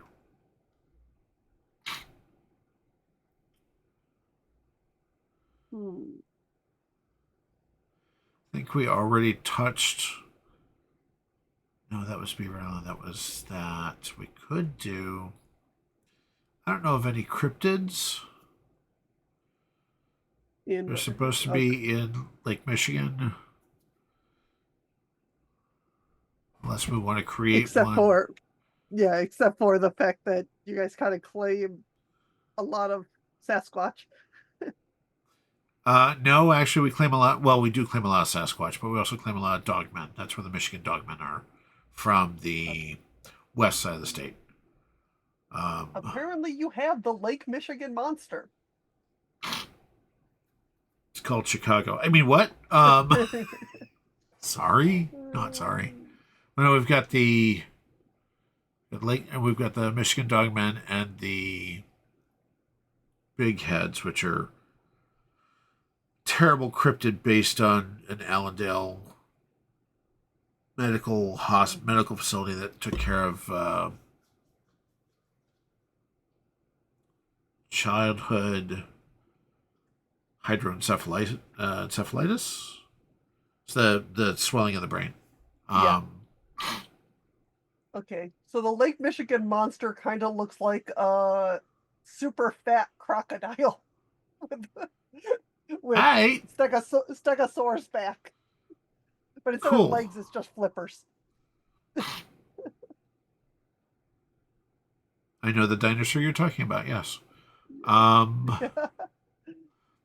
I think we already touched. No, that was Beaver Island. That was that. We could do. I don't know of any cryptids. They're supposed to be in Lake Michigan. Unless we want to create except one. except for the fact that you guys kind of claim a lot of Sasquatch. No, actually, we claim a lot. Well, we do claim a lot of Sasquatch, but we also claim a lot of dogmen. That's where the Michigan dogmen are, from the west side of the state. Apparently, you have the Lake Michigan monster. It's called Chicago. I mean, what? Sorry, not sorry. Well, no, we've got the lake, and we've got the Michigan dogmen and the big heads, which are terrible cryptid based on an Allendale medical facility that took care of childhood hydroencephalitis. It's the swelling of the brain. Okay, so the Lake Michigan monster kind of looks like a super fat crocodile with Stegosaurus back. But instead of legs, it's just flippers. I know the dinosaur you're talking about, yes.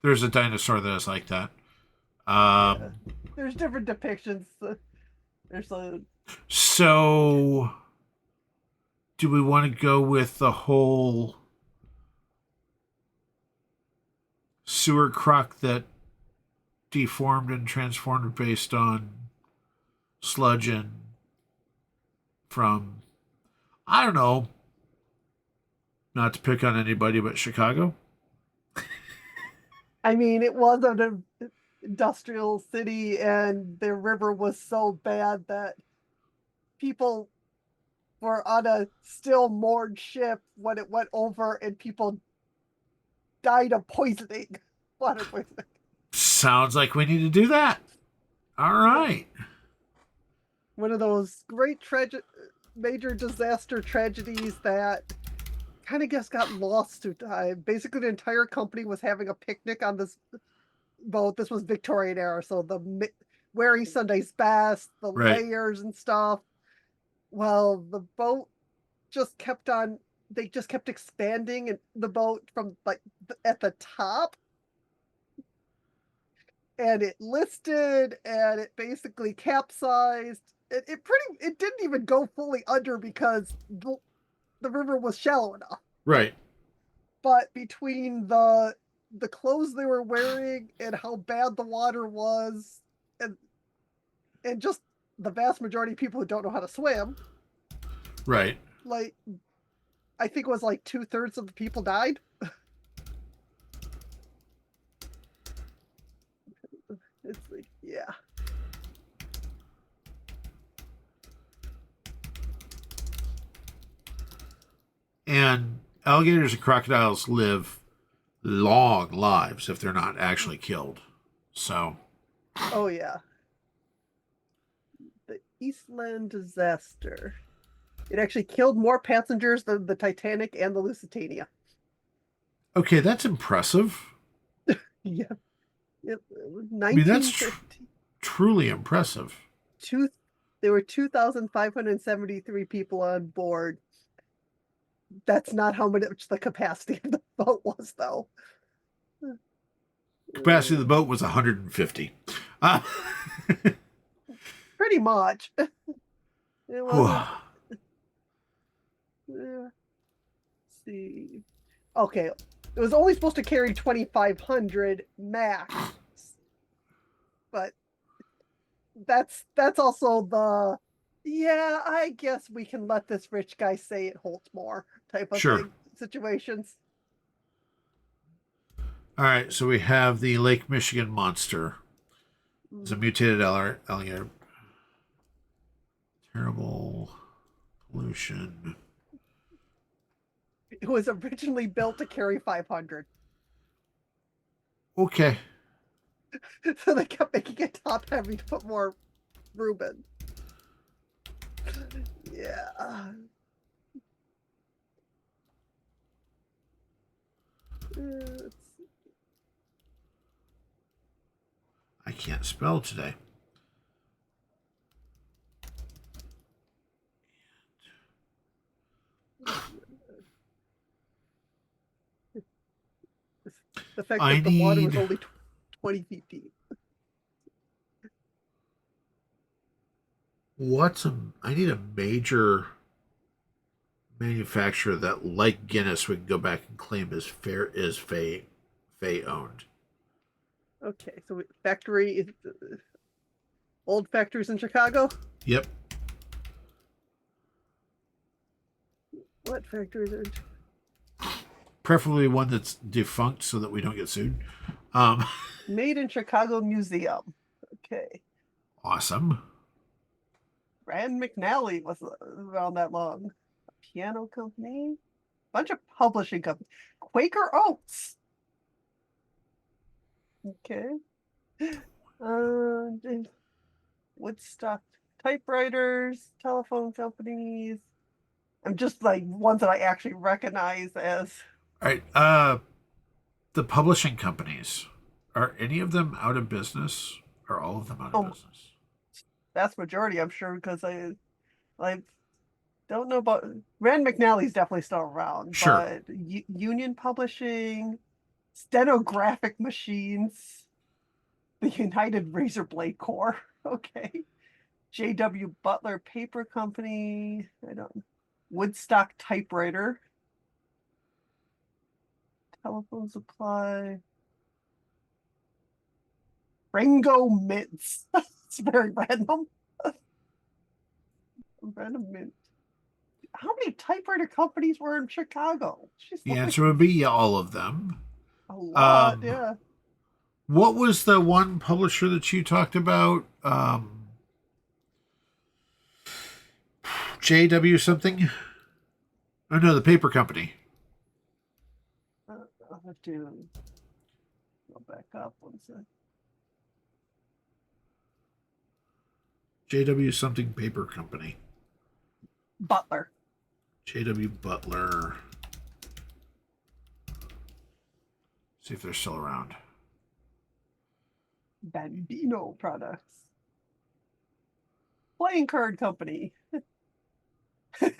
There's a dinosaur that is like that. There's different depictions. So, do we want to go with the whole sewer croc that deformed and transformed based on sludge and from, I don't know, not to pick on anybody but Chicago? I mean, it was an industrial city, and the river was so bad that people were on a still moored ship when it went over, and people died of poisoning, water poisoning. Sounds like we need to do that. All right. One of those great major disaster tragedies that kind of just got lost through time. Basically, the entire company was having a picnic on this boat. This was Victorian era, so the wearing Sunday's best, the layers and stuff. Well, the boat just kept on. They just kept expanding and the boat from like at the top, and it listed, and it basically capsized. It didn't even go fully under because the river was shallow enough. Right. But between the clothes they were wearing and how bad the water was, and just the vast majority of people who don't know how to swim. Right. Like, I think it was like 2/3 of the people died. It's like, yeah. And alligators and crocodiles live long lives if they're not actually killed. So. Oh, yeah. The Eastland disaster. It actually killed more passengers than the Titanic and the Lusitania. Okay, that's impressive. Yeah. I mean, that's truly impressive. There were 2,573 people on board. That's not how much the capacity of the boat was, though. Capacity of the boat was 150. Pretty much. It wasn't. let's see. Okay, it was only supposed to carry 2,500 max, but that's also the yeah. I guess we can let this rich guy say it holds more type of Sure. thing situations. All right, so we have the Lake Michigan monster. It's a mutated alligator. Terrible pollution. It was originally built to carry 500, Okay. so they kept making it top heavy to put more room in. Yeah. Let's see. I can't spell today. The fact I that the water was need only 20 feet deep. I need a major manufacturer that, like Guinness, we can go back and claim is Fay owned. Okay, so factory is old factories in Chicago. Yep. What factories are? Preferably one that's defunct so that we don't get sued. Made in Chicago Museum. Okay. Awesome. Rand McNally was around that long. A piano company. Bunch of publishing companies. Quaker Oats. Okay. Woodstock typewriters, telephone companies. I'm just like ones that I actually recognize as. All right. The publishing companies, are any of them out of business? Are all of them out of business? Vast majority, I'm sure, because I don't know about Rand McNally's definitely still around, Sure. but Union Publishing, Stenographic Machines, the United Razor Blade Corps, okay, J.W. Butler Paper Company, I don't, Woodstock Typewriter, Telephone Supply, Rango Mints. It's very random. Random mint. How many typewriter companies were in Chicago? The answer would be yeah, all of them. A lot, yeah. What was the one publisher that you talked about? JW something? Oh no, the paper company. I'll have to go back up one sec. JW something paper company. Butler. JW Butler. See if they're still around. Bambino Products. Playing Card Company. Sorry.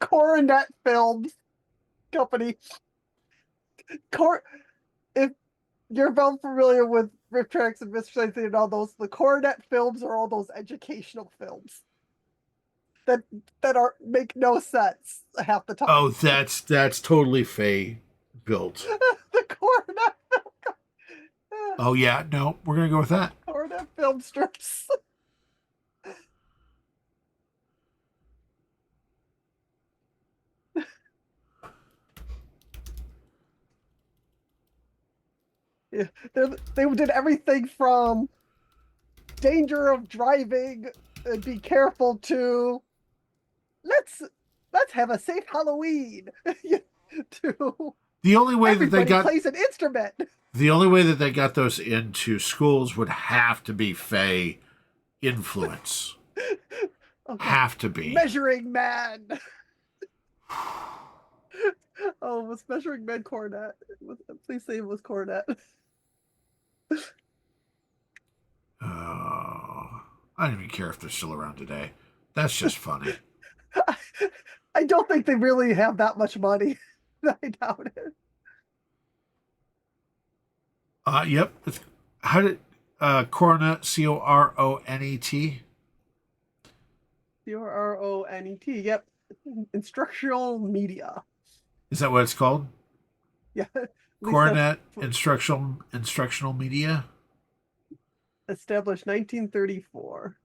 Coronet Films Company. If you're well familiar with RiffTrax and Mr. Science and all those, the Coronet films are all those educational films that make no sense half the time. Oh, that's totally Faye built. The Coronet film. Oh yeah, no, we're gonna go with that. Coronet film strips. Yeah, they did everything from danger of driving and be careful to let's have a safe Halloween to The only way that everybody they got plays an instrument. the only way that they got those into schools would have to be Faye influence. Okay. Have to be. Measuring Man. Oh, it was Measuring Man Cornet. Please say it was Cornet. Oh, I don't even care if they're still around today. That's just funny. I don't think they really have that much money. I doubt it. Yep. How did Coronet, Coronet? Cronet. Yep. Instructional media. Is that what it's called? Yeah. Coronet Instructional Media. Established 1934.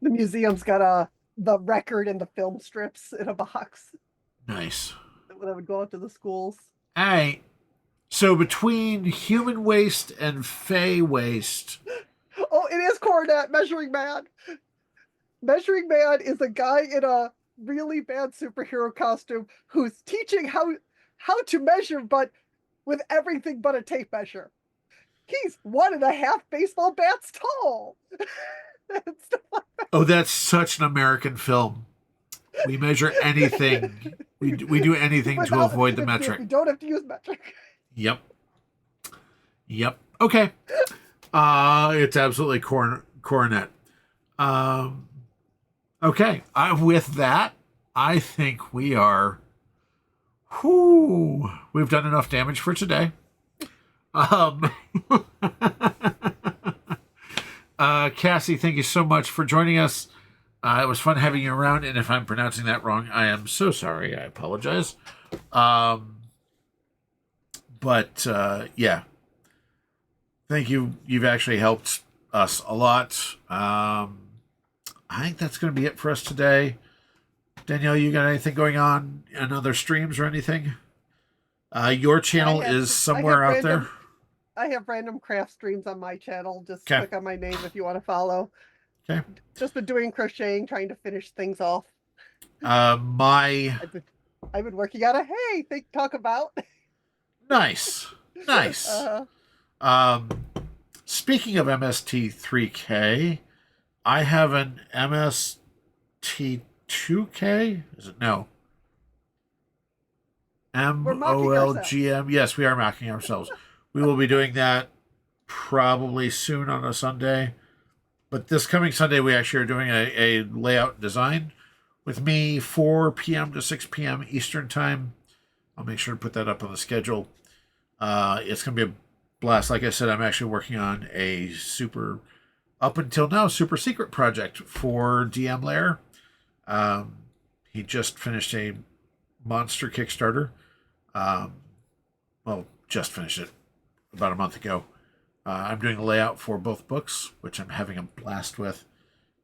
The museum's got the record and the film strips in a box Nice. that would go out to the schools. All right. So between human waste and fey waste. Oh, it is Coronet, Measuring Man. Measuring Man is a guy in a really bad superhero costume who's teaching how to measure, but with everything but a tape measure. He's 1.5 baseball bats tall. Oh, that's such an American film. We measure anything. We do anything to avoid the metric. You don't have to use metric. Yep. Okay. It's absolutely Coronet. Okay. With that, I think we are. We've done enough damage for today. Cassie, thank you so much for joining us. It was fun having you around, and if I'm pronouncing that wrong, I am so sorry. I apologize. But yeah, thank you. You've actually helped us a lot. I think that's going to be it for us today. Danielle, you got anything going on in other streams or anything? Your channel is somewhere out there. I have random craft streams on my channel. Just click on my name if you want to follow. Okay. Just been doing crocheting, trying to finish things off. I've been working on a thing to talk about. Nice. Speaking of MST3K, I have an MST2K. Is it no? MOLGM. Yes, we are mocking ourselves. We will be doing that probably soon on a Sunday. But this coming Sunday, we actually are doing a layout design with me, 4 p.m. to 6 p.m. Eastern Time. I'll make sure to put that up on the schedule. It's going to be a blast. Like I said, I'm actually working on a up until now, super secret project for DM Lair. He just finished a monster Kickstarter. Just finished it about a month ago. I'm doing a layout for both books, which I'm having a blast with.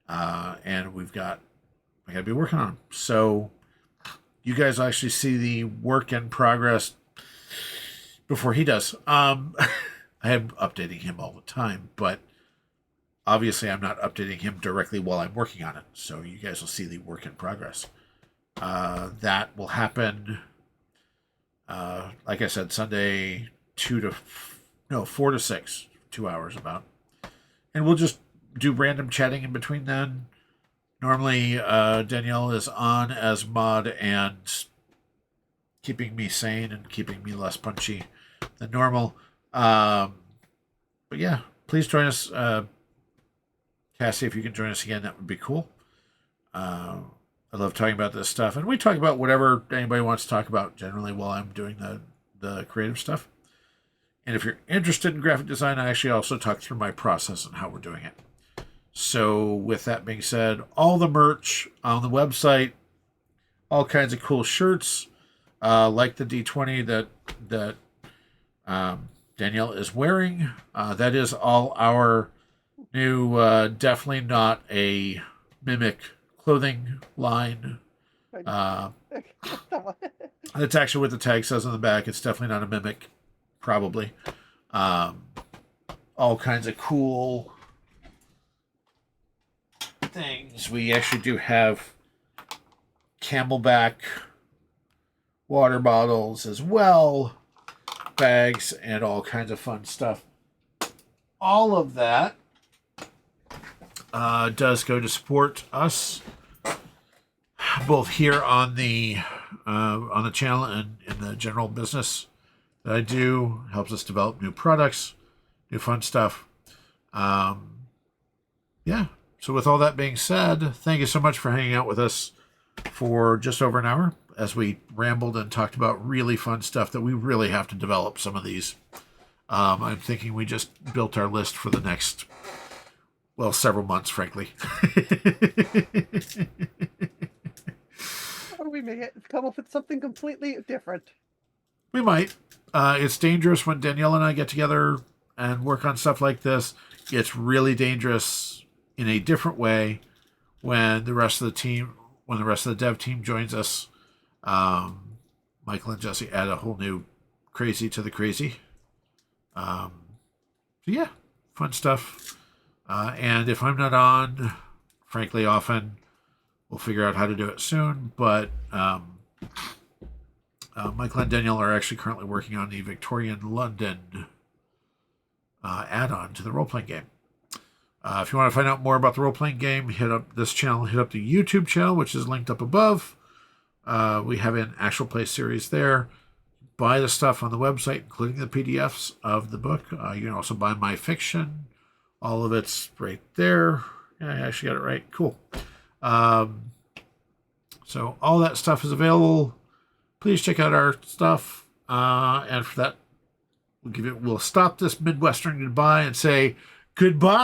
And I got to be working on them. So you guys will actually see the work in progress before he does. I am updating him all the time, but obviously I'm not updating him directly while I'm working on it. So you guys will see the work in progress. That will happen, like I said, Sunday 4 to 6, 2 hours about. And we'll just do random chatting in between then. Normally, Danielle is on as mod and keeping me sane and keeping me less punchy than normal. But yeah, please join us. Cassie, if you can join us again, that would be cool. I love talking about this stuff. And we talk about whatever anybody wants to talk about generally while I'm doing the creative stuff. And if you're interested in graphic design, I actually also talk through my process and how we're doing it. So with that being said, all the merch on the website, all kinds of cool shirts, like the D20 that Danielle is wearing. That is all our new, definitely not a Mimic clothing line. That's actually what the tag says on the back. It's definitely not a Mimic, probably. All kinds of cool things. We actually do have Camelback water bottles as well, bags, and all kinds of fun stuff. All of that does go to support us, both here on the channel and in the general business that I do. Helps us develop new products, new fun stuff. Yeah. So with all that being said, thank you so much for hanging out with us for just over an hour. as we rambled and talked about really fun stuff that we really have to develop some of these. I'm thinking we just built our list for the next, well, several months, frankly. Or we may come up with something completely different. We might. It's dangerous when Danielle and I get together and work on stuff like this. It's really dangerous in a different way when the rest of the dev team joins us. Michael and Jesse add a whole new crazy to the crazy. So yeah, fun stuff. And if I'm not on, frankly, often, we'll figure out how to do it soon. But Michael and Danielle are actually currently working on the Victorian London add-on to the role-playing game. If you want to find out more about the role-playing game, hit up this channel, hit up the YouTube channel, which is linked up above. We have an actual play series there. Buy the stuff on the website, including the PDFs of the book. You can also buy my fiction. All of it's right there. Yeah, I actually got it right. Cool. So all that stuff is available. Please check out our stuff. And for that, we'll stop this Midwestern goodbye and say goodbye.